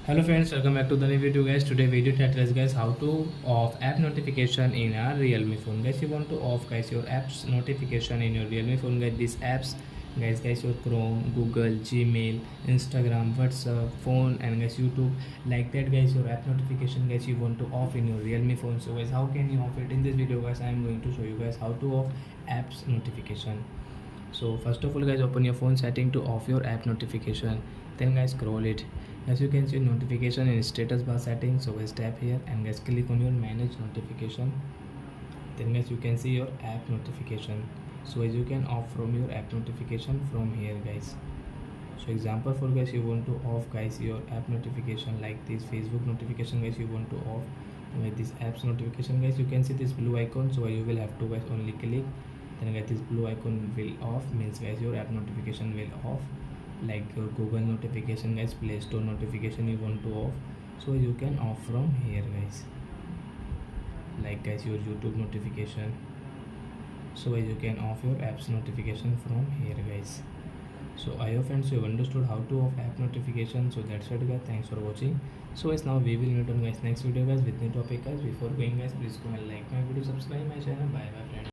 Hello friends, welcome back to the new video guys. Today video title is guys how to off app notification in a Realme phone. Guys, you want to off guys your apps notification in your Realme phone guys. These apps guys your Chrome, Google, Gmail, Instagram, WhatsApp, phone and guys YouTube like that guys your app notification guys you want to off in your Realme phone. So guys, how can you off it? In this video guys I am going to show you guys how to off apps notification. So first of all guys, open your phone setting to off your app notification, then guys scroll it. As you can see notification in status bar setting, so guys tap here and guys click on your manage notification. Then guys you can see your app notification. So as you can off from your app notification from here guys. So example for guys, you want to off guys your app notification like this Facebook notification guys you want to off. With this apps notification guys, you can see this blue icon, so you will have to guys only click, then guys this blue icon will off, means guys your app notification will off. Like your Google notification guys, Play Store notification you want to off, so you can off from here guys. Like guys your YouTube notification, so you can off your apps notification from here guys. So I hope friends you have understood how to off app notification. So that's it guys, thanks for watching. So guys, now we will meet on guys next video guys with new topic guys. Before going guys, please go and like my video, subscribe my channel. Bye bye friends.